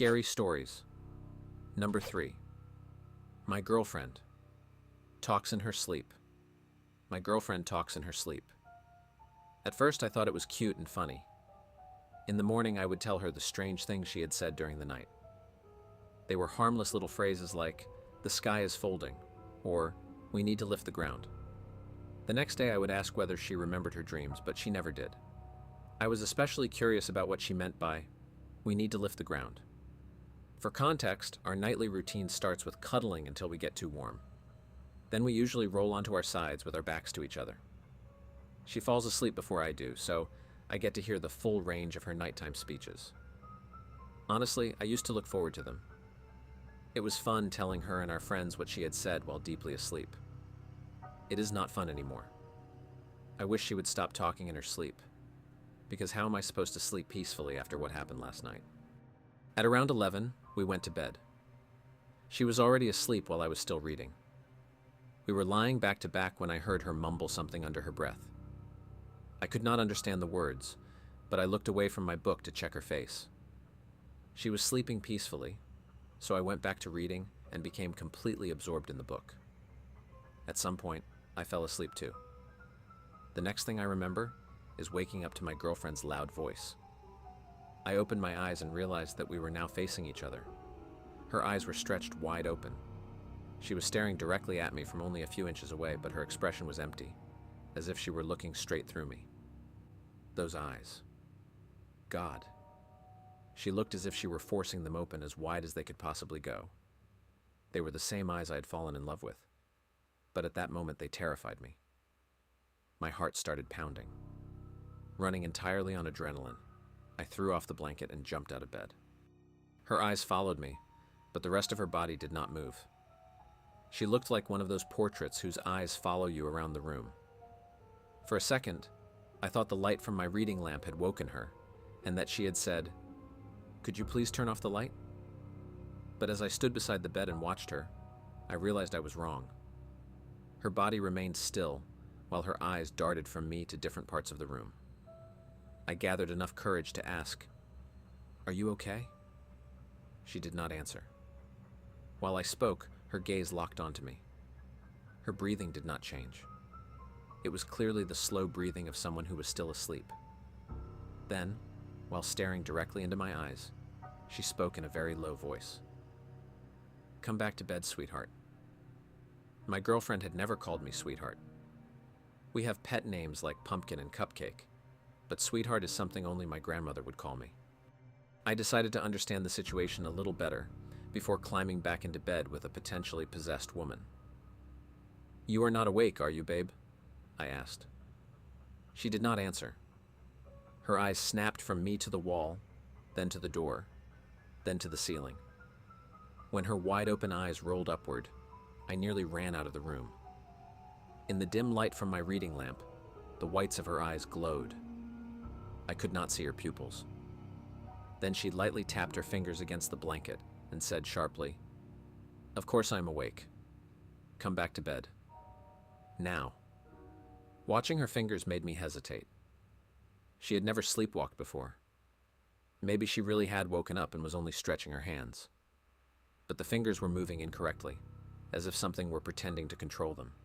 Scary stories. Number 3. My girlfriend talks in her sleep. My girlfriend talks in her sleep. At first, I thought it was cute and funny. In the morning, I would tell her the strange things she had said during the night. They were harmless little phrases like, "The sky is folding," or "We need to lift the ground." The next day, I would ask whether she remembered her dreams, but she never did. I was especially curious about what she meant by, "We need to lift the ground." For context, our nightly routine starts with cuddling until we get too warm. Then we usually roll onto our sides with our backs to each other. She falls asleep before I do, so I get to hear the full range of her nighttime speeches. Honestly, I used to look forward to them. It was fun telling her and our friends what she had said while deeply asleep. It is not fun anymore. I wish she would stop talking in her sleep, because how am I supposed to sleep peacefully after what happened last night? At around 11, we went to bed. She was already asleep while I was still reading. We were lying back to back when I heard her mumble something under her breath. I could not understand the words, but I looked away from my book to check her face. She was sleeping peacefully, so I went back to reading and became completely absorbed in the book. At some point, I fell asleep too. The next thing I remember is waking up to my girlfriend's loud voice. I opened my eyes and realized that we were now facing each other. Her eyes were stretched wide open. She was staring directly at me from only a few inches away, but her expression was empty, as if she were looking straight through me. Those eyes. God. She looked as if she were forcing them open as wide as they could possibly go. They were the same eyes I had fallen in love with, but at that moment they terrified me. My heart started pounding. Running entirely on adrenaline, I threw off the blanket and jumped out of bed. Her eyes followed me, but the rest of her body did not move. She looked like one of those portraits whose eyes follow you around the room. For a second, I thought the light from my reading lamp had woken her, and that she had said, "Could you please turn off the light?" But as I stood beside the bed and watched her, I realized I was wrong. Her body remained still, while her eyes darted from me to different parts of the room. I gathered enough courage to ask, "Are you okay?" She did not answer. While I spoke, her gaze locked onto me. Her breathing did not change. It was clearly the slow breathing of someone who was still asleep. Then, while staring directly into my eyes, she spoke in a very low voice. "Come back to bed, sweetheart." My girlfriend had never called me sweetheart. We have pet names like Pumpkin and Cupcake, but sweetheart is something only my grandmother would call me. I decided to understand the situation a little better before climbing back into bed with a potentially possessed woman. "You are not awake, are you, babe?" I asked. She did not answer. Her eyes snapped from me to the wall, then to the door, then to the ceiling. When her wide-open eyes rolled upward, I nearly ran out of the room. In the dim light from my reading lamp, the whites of her eyes glowed. I could not see her pupils. Then she lightly tapped her fingers against the blanket and said sharply, "Of course I am awake. Come back to bed. Now." Watching her fingers made me hesitate. She had never sleepwalked before. Maybe she really had woken up and was only stretching her hands. But the fingers were moving incorrectly, as if something were pretending to control them.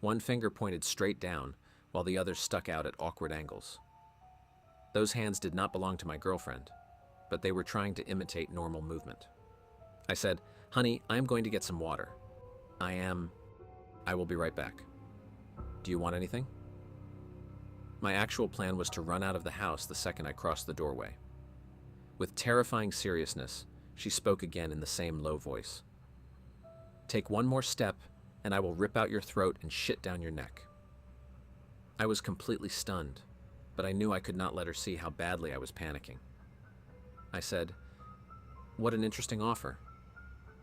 One finger pointed straight down, while the others stuck out at awkward angles. Those hands did not belong to my girlfriend, but they were trying to imitate normal movement. I said, "Honey, I am going to get some water. I will be right back. Do you want anything?" My actual plan was to run out of the house the second I crossed the doorway. With terrifying seriousness, she spoke again in the same low voice. "Take one more step, and I will rip out your throat and shit down your neck." I was completely stunned, but I knew I could not let her see how badly I was panicking. I said, "What an interesting offer,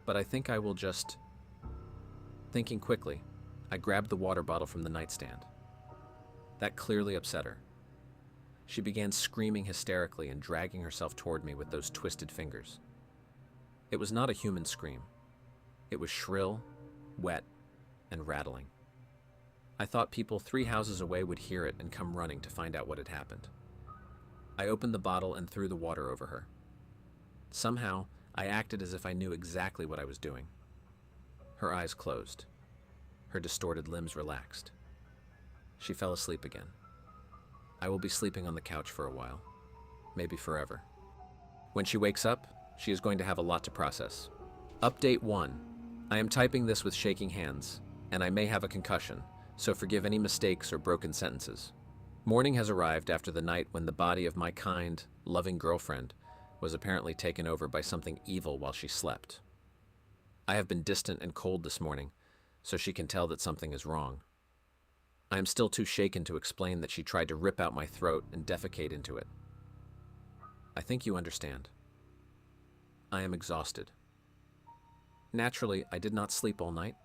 but I think I will just..." Thinking quickly, I grabbed the water bottle from the nightstand. That clearly upset her. She began screaming hysterically and dragging herself toward me with those twisted fingers. It was not a human scream. It was shrill, wet, and rattling. I thought people 3 houses away would hear it and come running to find out what had happened. I opened the bottle and threw the water over her. Somehow, I acted as if I knew exactly what I was doing. Her eyes closed. Her distorted limbs relaxed. She fell asleep again. I will be sleeping on the couch for a while, maybe forever. When she wakes up, she is going to have a lot to process. Update 1. I am typing this with shaking hands, and I may have a concussion, so forgive any mistakes or broken sentences. Morning has arrived after the night when the body of my kind, loving girlfriend was apparently taken over by something evil while she slept. I have been distant and cold this morning, so she can tell that something is wrong. I am still too shaken to explain that she tried to rip out my throat and defecate into it. I think you understand. I am exhausted. Naturally, I did not sleep all night.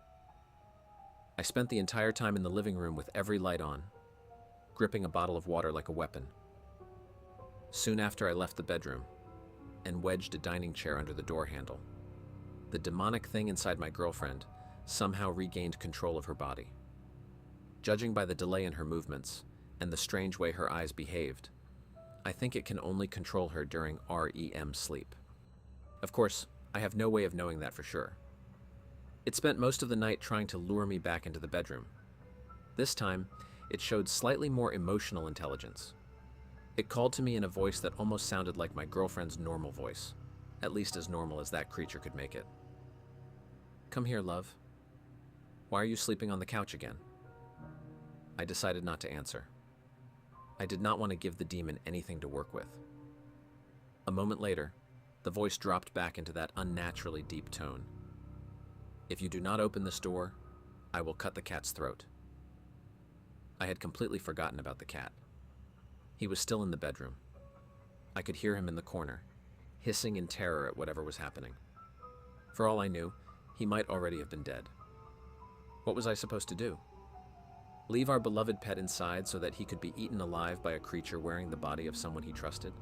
I spent the entire time in the living room with every light on, gripping a bottle of water like a weapon. Soon after, I left the bedroom and wedged a dining chair under the door handle. The demonic thing inside my girlfriend somehow regained control of her body. Judging by the delay in her movements and the strange way her eyes behaved, I think it can only control her during REM sleep. Of course, I have no way of knowing that for sure. It spent most of the night trying to lure me back into the bedroom. This time, it showed slightly more emotional intelligence. It called to me in a voice that almost sounded like my girlfriend's normal voice, at least as normal as that creature could make it. Come here, love. Why are you sleeping on the couch again? I decided not to answer. I did not want to give the demon anything to work with. A moment later, the voice dropped back into that unnaturally deep tone. If you do not open this door, I will cut the cat's throat. I had completely forgotten about the cat. He was still in the bedroom. I could hear him in the corner, hissing in terror at whatever was happening. For all I knew, he might already have been dead. What was I supposed to do? Leave our beloved pet inside so that he could be eaten alive by a creature wearing the body of someone he trusted?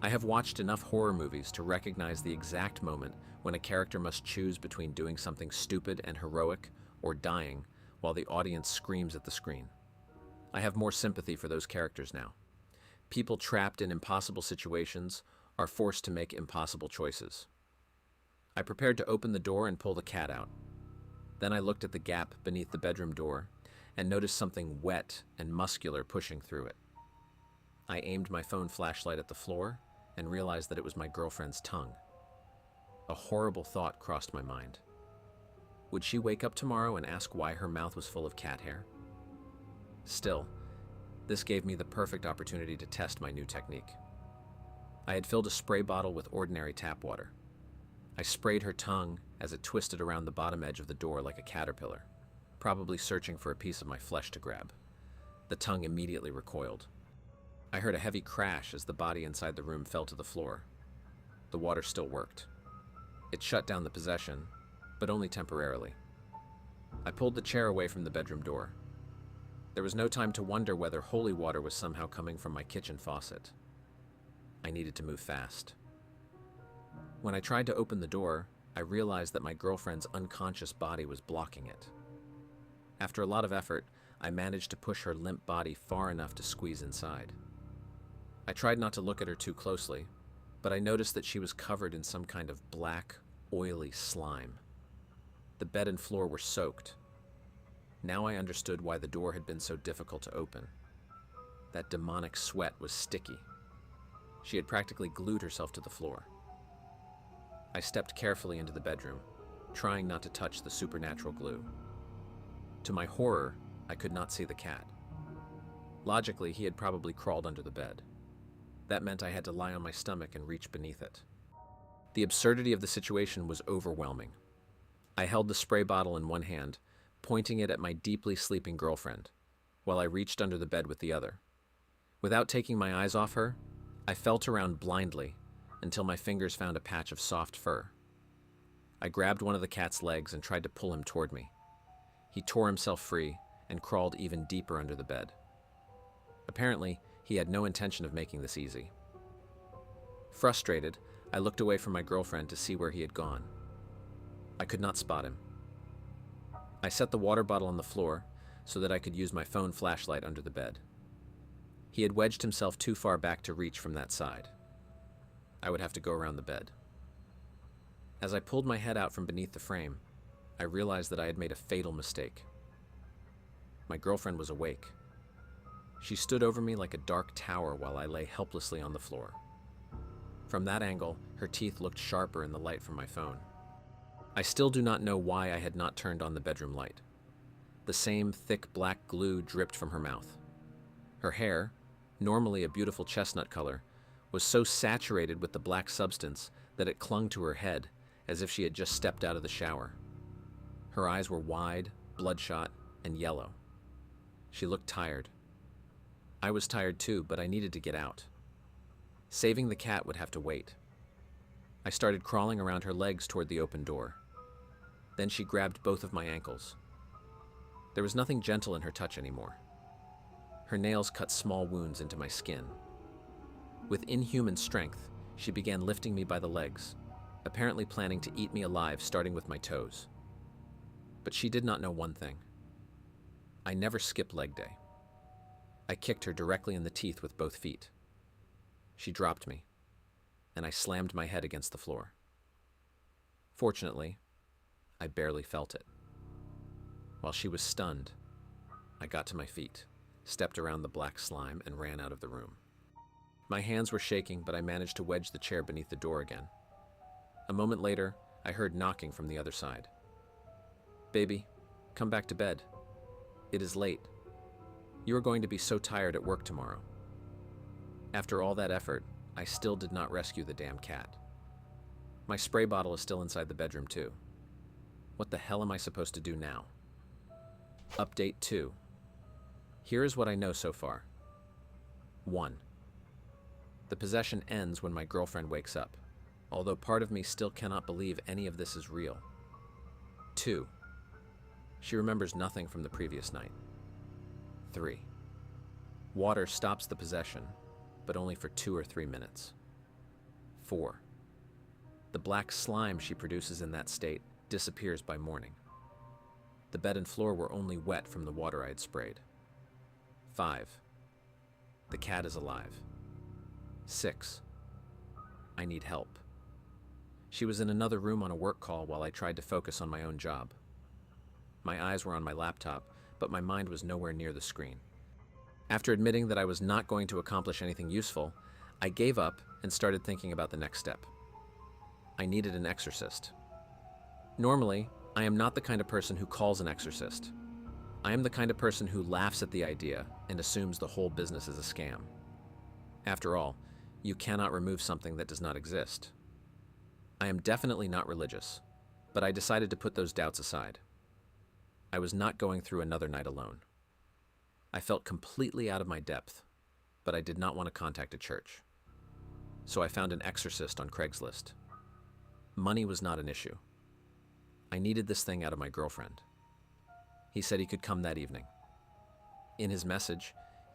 I have watched enough horror movies to recognize the exact moment when a character must choose between doing something stupid and heroic or dying while the audience screams at the screen. I have more sympathy for those characters now. People trapped in impossible situations are forced to make impossible choices. I prepared to open the door and pull the cat out. Then I looked at the gap beneath the bedroom door and noticed something wet and muscular pushing through it. I aimed my phone flashlight at the floor and realized that it was my girlfriend's tongue. A horrible thought crossed my mind. Would she wake up tomorrow and ask why her mouth was full of cat hair? Still, this gave me the perfect opportunity to test my new technique. I had filled a spray bottle with ordinary tap water. I sprayed her tongue as it twisted around the bottom edge of the door like a caterpillar, probably searching for a piece of my flesh to grab. The tongue immediately recoiled. I heard a heavy crash as the body inside the room fell to the floor. The water still worked. It shut down the possession, but only temporarily. I pulled the chair away from the bedroom door. There was no time to wonder whether holy water was somehow coming from my kitchen faucet. I needed to move fast. When I tried to open the door, I realized that my girlfriend's unconscious body was blocking it. After a lot of effort, I managed to push her limp body far enough to squeeze inside. I tried not to look at her too closely, but I noticed that she was covered in some kind of black, oily slime. The bed and floor were soaked. Now I understood why the door had been so difficult to open. That demonic sweat was sticky. She had practically glued herself to the floor. I stepped carefully into the bedroom, trying not to touch the supernatural glue. To my horror, I could not see the cat. Logically, he had probably crawled under the bed. That meant I had to lie on my stomach and reach beneath it. The absurdity of the situation was overwhelming. I held the spray bottle in one hand, pointing it at my deeply sleeping girlfriend, while I reached under the bed with the other. Without taking my eyes off her, I felt around blindly until my fingers found a patch of soft fur. I grabbed one of the cat's legs and tried to pull him toward me. He tore himself free and crawled even deeper under the bed. Apparently, he had no intention of making this easy. Frustrated, I looked away from my girlfriend to see where he had gone. I could not spot him. I set the water bottle on the floor so that I could use my phone flashlight under the bed. He had wedged himself too far back to reach from that side. I would have to go around the bed. As I pulled my head out from beneath the frame, I realized that I had made a fatal mistake. My girlfriend was awake. She stood over me like a dark tower while I lay helplessly on the floor. From that angle, her teeth looked sharper in the light from my phone. I still do not know why I had not turned on the bedroom light. The same thick black glue dripped from her mouth. Her hair, normally a beautiful chestnut color, was so saturated with the black substance that it clung to her head as if she had just stepped out of the shower. Her eyes were wide, bloodshot, and yellow. She looked tired. I was tired too, but I needed to get out. Saving the cat would have to wait. I started crawling around her legs toward the open door. Then she grabbed both of my ankles. There was nothing gentle in her touch anymore. Her nails cut small wounds into my skin. With inhuman strength, she began lifting me by the legs, apparently planning to eat me alive, starting with my toes. But she did not know one thing. I never skip leg day. I kicked her directly in the teeth with both feet. She dropped me, and I slammed my head against the floor. Fortunately, I barely felt it. While she was stunned, I got to my feet, stepped around the black slime, and ran out of the room. My hands were shaking, but I managed to wedge the chair beneath the door again. A moment later, I heard knocking from the other side. "Baby, come back to bed. It is late. You are going to be so tired at work tomorrow." After all that effort, I still did not rescue the damn cat. My spray bottle is still inside the bedroom too. What the hell am I supposed to do now? Update 2. Here is what I know so far. 1. The possession ends when my girlfriend wakes up, although part of me still cannot believe any of this is real. 2. She remembers nothing from the previous night. 3. Water stops the possession, but only for 2 or 3 minutes. 4. The black slime she produces in that state disappears by morning. The bed and floor were only wet from the water I had sprayed. 5. The cat is alive. 6. I need help. She was in another room on a work call while I tried to focus on my own job. My eyes were on my laptop, but my mind was nowhere near the screen. After admitting that I was not going to accomplish anything useful, I gave up and started thinking about the next step. I needed an exorcist. Normally, I am not the kind of person who calls an exorcist. I am the kind of person who laughs at the idea and assumes the whole business is a scam. After all, you cannot remove something that does not exist. I am definitely not religious, but I decided to put those doubts aside. I was not going through another night alone. I felt completely out of my depth, but I did not want to contact a church. So I found an exorcist on Craigslist. Money was not an issue. I needed this thing out of my girlfriend. He said he could come that evening. In his message,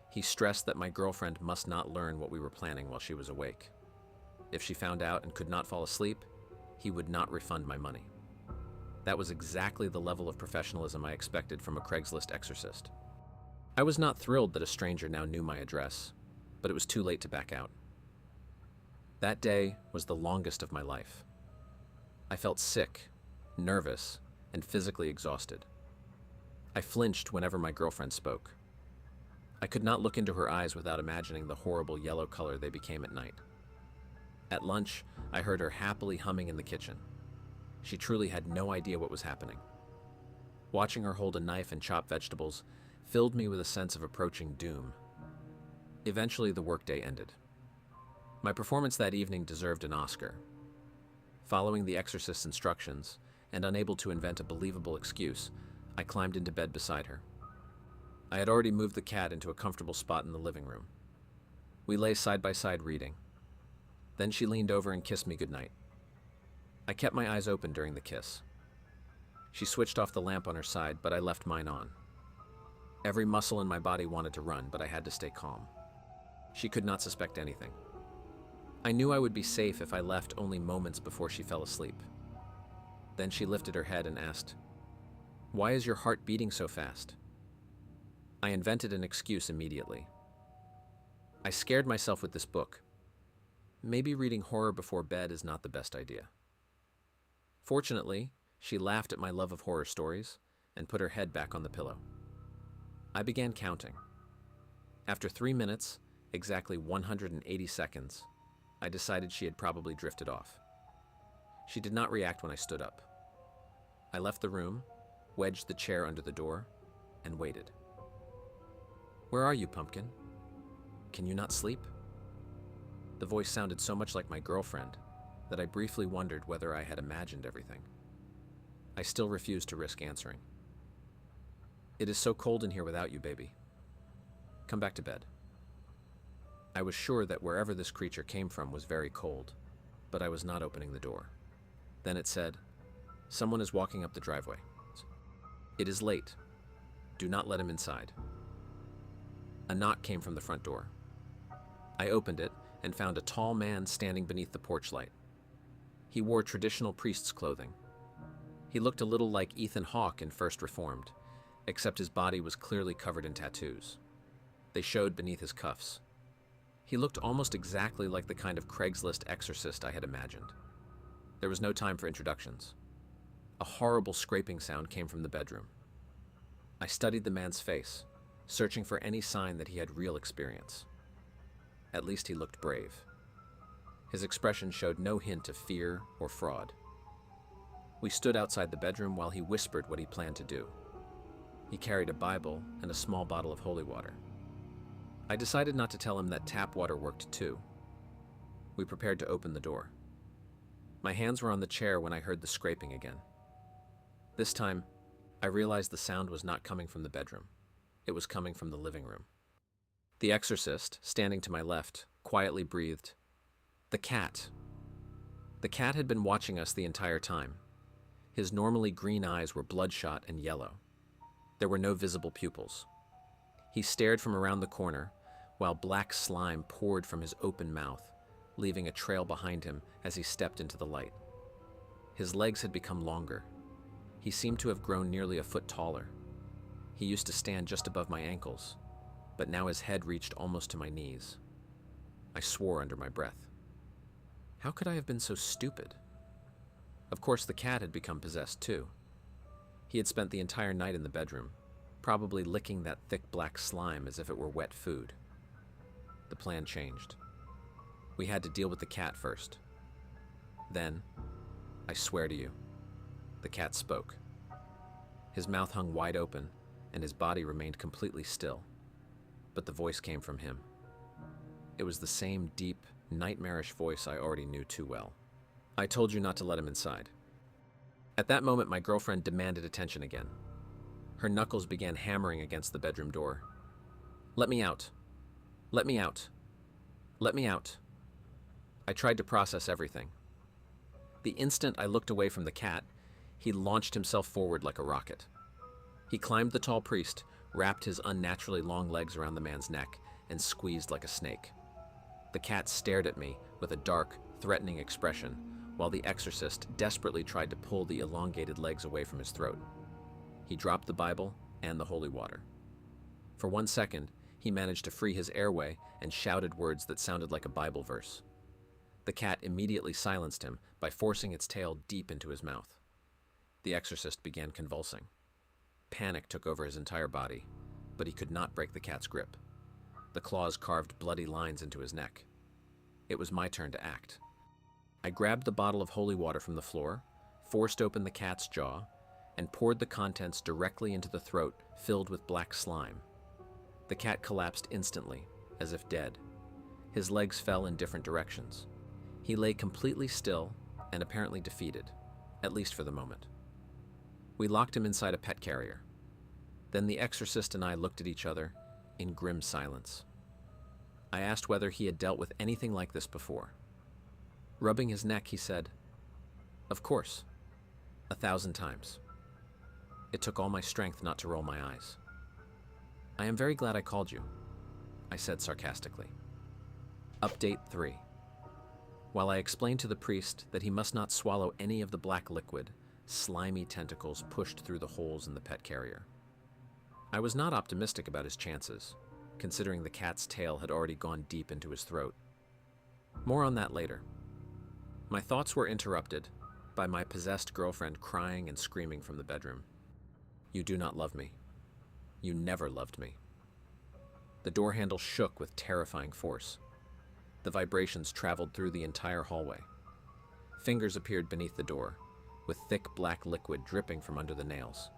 he stressed that my girlfriend must not learn what we were planning while she was awake. If she found out and could not fall asleep, he would not refund my money. That was exactly the level of professionalism I expected from a Craigslist exorcist. I was not thrilled that a stranger now knew my address, but it was too late to back out. That day was the longest of my life. I felt sick, nervous, and physically exhausted. I flinched whenever my girlfriend spoke. I could not look into her eyes without imagining the horrible yellow color they became at night. At lunch, I heard her happily humming in the kitchen. She truly had no idea what was happening. Watching her hold a knife and chop vegetables filled me with a sense of approaching doom. Eventually, the workday ended. My performance that evening deserved an Oscar. Following the exorcist's instructions, and unable to invent a believable excuse, I climbed into bed beside her. I had already moved the cat into a comfortable spot in the living room. We lay side by side reading. Then she leaned over and kissed me goodnight. I kept my eyes open during the kiss. She switched off the lamp on her side, but I left mine on. Every muscle in my body wanted to run, but I had to stay calm. She could not suspect anything. I knew I would be safe if I left only moments before she fell asleep. Then she lifted her head and asked, "Why is your heart beating so fast?" I invented an excuse immediately. I scared myself with this book. maybe reading horror before bed is not the best idea. Fortunately, she laughed at my love of horror stories and put her head back on the pillow. I began counting. After 3 minutes, exactly 180 seconds, I decided she had probably drifted off. She did not react when I stood up. I left the room, wedged the chair under the door, and waited. "Where are you, Pumpkin? Can you not sleep?" The voice sounded so much like my girlfriend that I briefly wondered whether I had imagined everything. I still refused to risk answering. "It is so cold in here without you, baby. Come back to bed." I was sure that wherever this creature came from was very cold, but I was not opening the door. Then it said, "Someone is walking up the driveway. It is late. Do not let him inside." A knock came from the front door. I opened it and found a tall man standing beneath the porch light. He wore traditional priest's clothing. He looked a little like Ethan Hawke in First Reformed, except his body was clearly covered in tattoos. They showed beneath his cuffs. He looked almost exactly like the kind of Craigslist exorcist I had imagined. There was no time for introductions. A horrible scraping sound came from the bedroom. I studied the man's face, searching for any sign that he had real experience. At least he looked brave. His expression showed no hint of fear or fraud. We stood outside the bedroom while he whispered what he planned to do. He carried a Bible and a small bottle of holy water. I decided not to tell him that tap water worked too. We prepared to open the door. My hands were on the chair when I heard the scraping again. This time, I realized the sound was not coming from the bedroom. It was coming from the living room. The exorcist, standing to my left, quietly breathed, "The cat." The cat had been watching us the entire time. His normally green eyes were bloodshot and yellow. There were no visible pupils. He stared from around the corner, while black slime poured from his open mouth, leaving a trail behind him as he stepped into the light. His legs had become longer. He seemed to have grown nearly a foot taller. He used to stand just above my ankles, but now his head reached almost to my knees. I swore under my breath. How could I have been so stupid? Of course, the cat had become possessed too. He had spent the entire night in the bedroom, probably licking that thick black slime as if it were wet food. The plan changed. We had to deal with the cat first. Then, I swear to you, the cat spoke. His mouth hung wide open, and his body remained completely still. But the voice came from him. It was the same deep, nightmarish voice I already knew too well. "I told you not to let him inside." At that moment, my girlfriend demanded attention again. Her knuckles began hammering against the bedroom door. "Let me out. Let me out. Let me out." I tried to process everything. The instant I looked away from the cat, he launched himself forward like a rocket. He climbed the tall priest, wrapped his unnaturally long legs around the man's neck, and squeezed like a snake. The cat stared at me with a dark, threatening expression, while the exorcist desperately tried to pull the elongated legs away from his throat. He dropped the Bible and the holy water. For 1 second, he managed to free his airway and shouted words that sounded like a Bible verse. The cat immediately silenced him by forcing its tail deep into his mouth. The exorcist began convulsing. Panic took over his entire body, but he could not break the cat's grip. The claws carved bloody lines into his neck. It was my turn to act. I grabbed the bottle of holy water from the floor, forced open the cat's jaw, and poured the contents directly into the throat filled with black slime. The cat collapsed instantly, as if dead. His legs fell in different directions. He lay completely still and apparently defeated, at least for the moment. We locked him inside a pet carrier. Then the exorcist and I looked at each other in grim silence. I asked whether he had dealt with anything like this before. Rubbing his neck, he said, "Of course, 1,000 times." It took all my strength not to roll my eyes. "I am very glad I called you," I said sarcastically. Update 3. While I explained to the priest that he must not swallow any of the black liquid, slimy tentacles pushed through the holes in the pet carrier. I was not optimistic about his chances, considering the cat's tail had already gone deep into his throat. More on that later. My thoughts were interrupted by my possessed girlfriend crying and screaming from the bedroom. "You do not love me. You never loved me." The door handle shook with terrifying force. The vibrations traveled through the entire hallway. Fingers appeared beneath the door, with thick black liquid dripping from under the nails.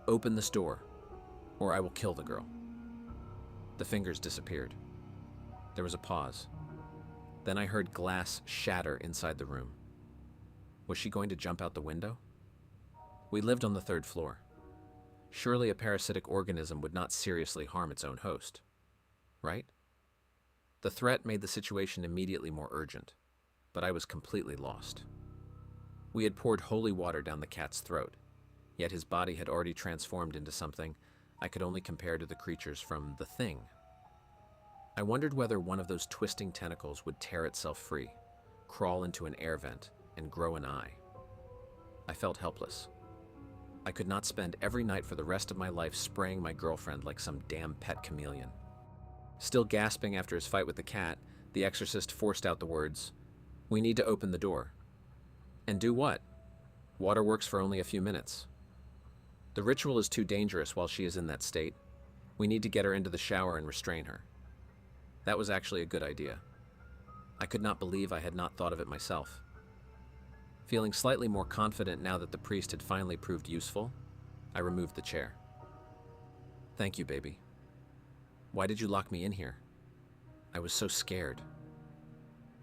"Open this door, or I will kill the girl." The fingers disappeared. There was a pause. Then I heard glass shatter inside the room. Was she going to jump out the window? We lived on the 3rd floor. Surely a parasitic organism would not seriously harm its own host, right? The threat made the situation immediately more urgent, but I was completely lost. We had poured holy water down the cat's throat, yet his body had already transformed into something I could only compare to the creatures from The Thing. I wondered whether one of those twisting tentacles would tear itself free, crawl into an air vent, and grow an eye. I felt helpless. I could not spend every night for the rest of my life spraying my girlfriend like some damn pet chameleon. Still gasping after his fight with the cat, the exorcist forced out the words, "We need to open the door." And do what? Water works for only a few minutes. The ritual is too dangerous while she is in that state. We need to get her into the shower and restrain her. That was actually a good idea. I could not believe I had not thought of it myself. Feeling slightly more confident now that the priest had finally proved useful, I removed the chair. "Thank you, baby. Why did you lock me in here? I was so scared."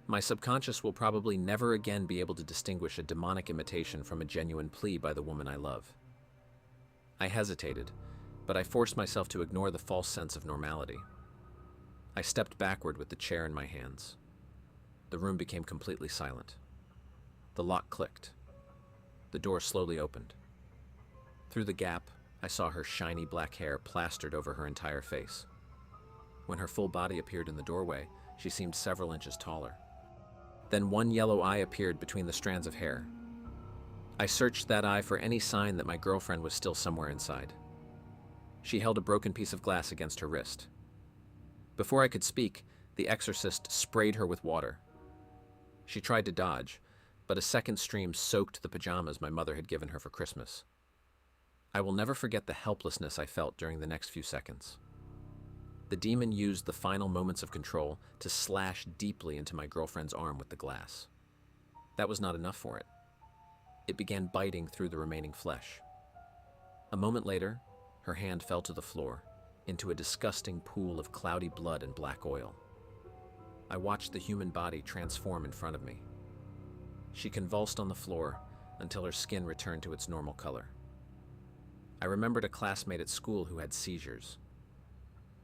My subconscious will probably never again be able to distinguish a demonic imitation from a genuine plea by the woman I love. I hesitated, but I forced myself to ignore the false sense of normality. I stepped backward with the chair in my hands. The room became completely silent. The lock clicked. The door slowly opened. Through the gap, I saw her shiny black hair plastered over her entire face. When her full body appeared in the doorway, she seemed several inches taller. Then one yellow eye appeared between the strands of hair. I searched that eye for any sign that my girlfriend was still somewhere inside. She held a broken piece of glass against her wrist. Before I could speak, the exorcist sprayed her with water. She tried to dodge, but a second stream soaked the pajamas my mother had given her for Christmas. I will never forget the helplessness I felt during the next few seconds. The demon used the final moments of control to slash deeply into my girlfriend's arm with the glass. That was not enough for it. It began biting through the remaining flesh. A moment later, her hand fell to the floor, into a disgusting pool of cloudy blood and black oil. I watched the human body transform in front of me. She convulsed on the floor until her skin returned to its normal color. I remembered a classmate at school who had seizures.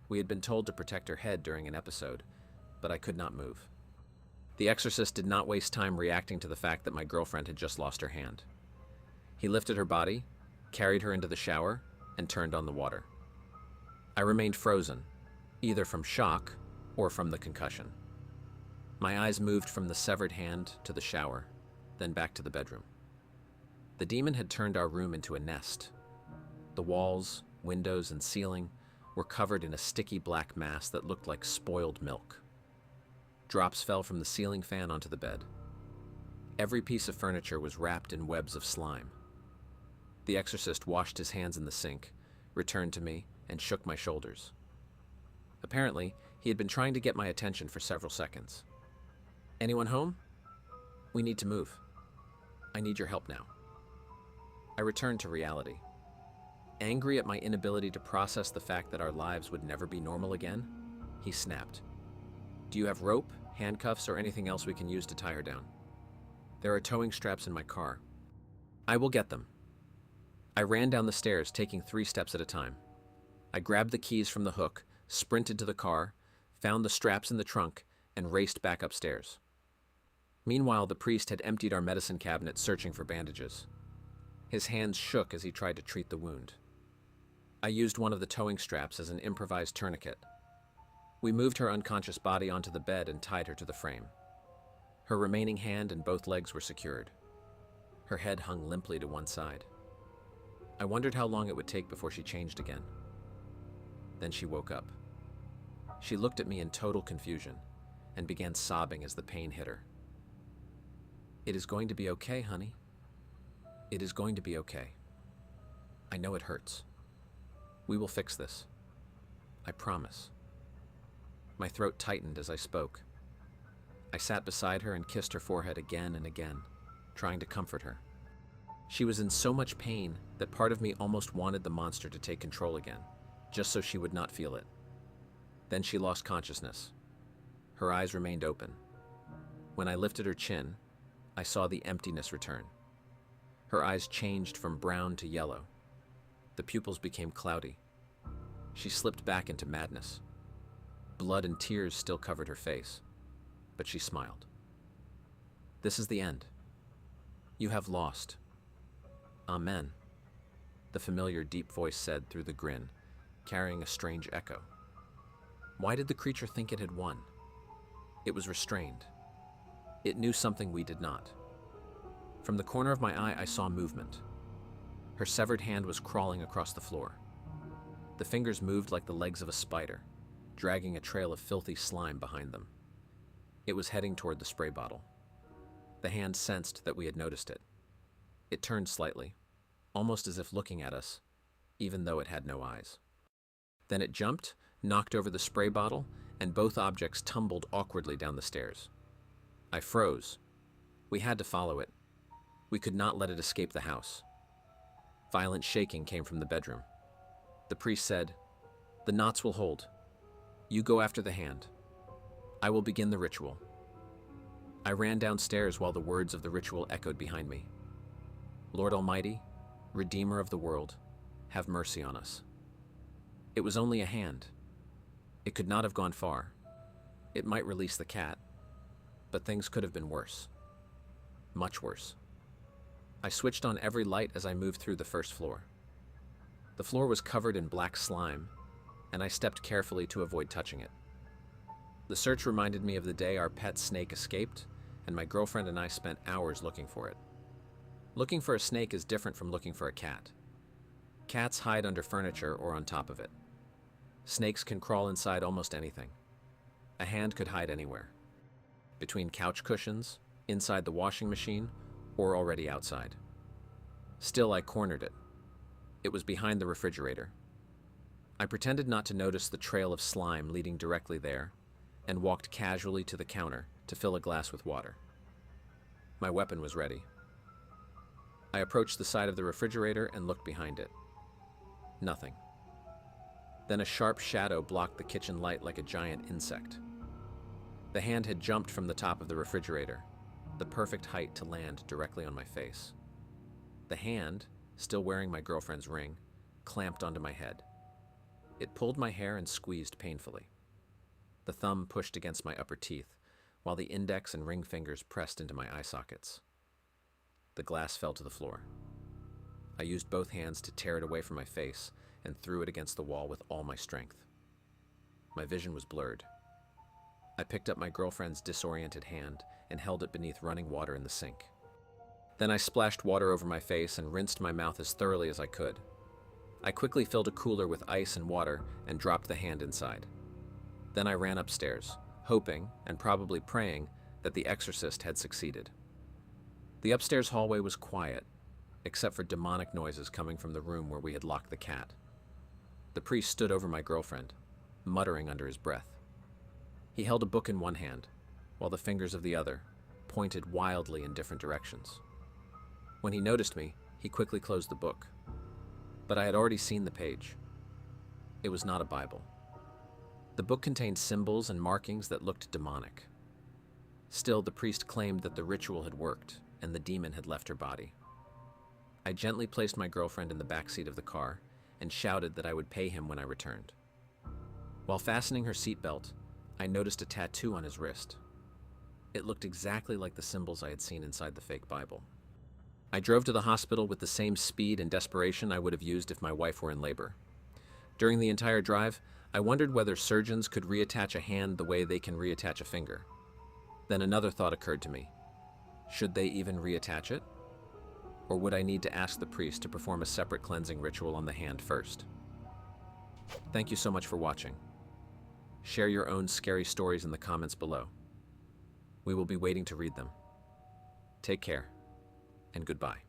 We had been told to protect her head during an episode, but I could not move. The exorcist did not waste time reacting to the fact that my girlfriend had just lost her hand. He lifted her body, carried her into the shower, and turned on the water. I remained frozen, either from shock or from the concussion. My eyes moved from the severed hand to the shower, then back to the bedroom. The demon had turned our room into a nest. The walls, windows, and ceiling were covered in a sticky black mass that looked like spoiled milk. Drops fell from the ceiling fan onto the bed. Every piece of furniture was wrapped in webs of slime. The exorcist washed his hands in the sink, returned to me, and shook my shoulders. Apparently, he had been trying to get my attention for several seconds. "Anyone home? We need to move. I need your help now." I returned to reality. Angry at my inability to process the fact that our lives would never be normal again, he snapped. "Do you have rope, handcuffs, or anything else we can use to tie her down? There are towing straps in my car." "I will get them." I ran down the stairs, taking 3 steps at a time. I grabbed the keys from the hook, sprinted to the car, found the straps in the trunk, and raced back upstairs. Meanwhile, the priest had emptied our medicine cabinet, searching for bandages. His hands shook as he tried to treat the wound. I used one of the towing straps as an improvised tourniquet. We moved her unconscious body onto the bed and tied her to the frame. Her remaining hand and both legs were secured. Her head hung limply to one side. I wondered how long it would take before she changed again. Then she woke up. She looked at me in total confusion, and began sobbing as the pain hit her. "It is going to be okay, honey. It is going to be okay. I know it hurts. We will fix this. I promise." My throat tightened as I spoke. I sat beside her and kissed her forehead again and again, trying to comfort her. She was in so much pain that part of me almost wanted the monster to take control again, just so she would not feel it. Then she lost consciousness. Her eyes remained open. When I lifted her chin, I saw the emptiness return. Her eyes changed from brown to yellow. The pupils became cloudy. She slipped back into madness. Blood and tears still covered her face, but she smiled. "This is the end. You have lost. Amen," the familiar deep voice said through the grin, carrying a strange echo. Why did the creature think it had won? It was restrained. It knew something we did not. From the corner of my eye, I saw movement. Her severed hand was crawling across the floor. The fingers moved like the legs of a spider, dragging a trail of filthy slime behind them. It was heading toward the spray bottle. The hand sensed that we had noticed it. It turned slightly, almost as if looking at us, even though it had no eyes. Then it jumped, knocked over the spray bottle, and both objects tumbled awkwardly down the stairs. I froze. We had to follow it. We could not let it escape the house. Violent shaking came from the bedroom. The priest said, "The knots will hold. You go after the hand. I will begin the ritual." I ran downstairs while the words of the ritual echoed behind me. "Lord Almighty, Redeemer of the world, have mercy on us." It was only a hand. It could not have gone far. It might release the cat, but things could have been worse. Much worse. I switched on every light as I moved through the first floor. The floor was covered in black slime, and I stepped carefully to avoid touching it. The search reminded me of the day our pet snake escaped, and my girlfriend and I spent hours looking for it. Looking for a snake is different from looking for a cat. Cats hide under furniture or on top of it. Snakes can crawl inside almost anything. A hand could hide anywhere. Between couch cushions, inside the washing machine, or already outside. Still, I cornered it. It was behind the refrigerator. I pretended not to notice the trail of slime leading directly there, and walked casually to the counter to fill a glass with water. My weapon was ready. I approached the side of the refrigerator and looked behind it. Nothing. Then a sharp shadow blocked the kitchen light like a giant insect. The hand had jumped from the top of the refrigerator, the perfect height to land directly on my face. The hand, still wearing my girlfriend's ring, clamped onto my head. It pulled my hair and squeezed painfully. The thumb pushed against my upper teeth, while the index and ring fingers pressed into my eye sockets. The glass fell to the floor. I used both hands to tear it away from my face and threw it against the wall with all my strength. My vision was blurred. I picked up my girlfriend's disoriented hand and held it beneath running water in the sink. Then I splashed water over my face and rinsed my mouth as thoroughly as I could. I quickly filled a cooler with ice and water and dropped the hand inside. Then I ran upstairs, hoping, and probably praying, that the exorcist had succeeded. The upstairs hallway was quiet, except for demonic noises coming from the room where we had locked the cat. The priest stood over my girlfriend, muttering under his breath. He held a book in one hand, while the fingers of the other pointed wildly in different directions. When he noticed me, he quickly closed the book. But I had already seen the page. It was not a Bible. The book contained symbols and markings that looked demonic. Still, the priest claimed that the ritual had worked and the demon had left her body. I gently placed my girlfriend in the back seat of the car and shouted that I would pay him when I returned. While fastening her seatbelt, I noticed a tattoo on his wrist. It looked exactly like the symbols I had seen inside the fake Bible. I drove to the hospital with the same speed and desperation I would have used if my wife were in labor. During the entire drive, I wondered whether surgeons could reattach a hand the way they can reattach a finger. Then another thought occurred to me. Should they even reattach it? Or would I need to ask the priest to perform a separate cleansing ritual on the hand first? Thank you so much for watching. Share your own scary stories in the comments below. We will be waiting to read them. Take care, and goodbye.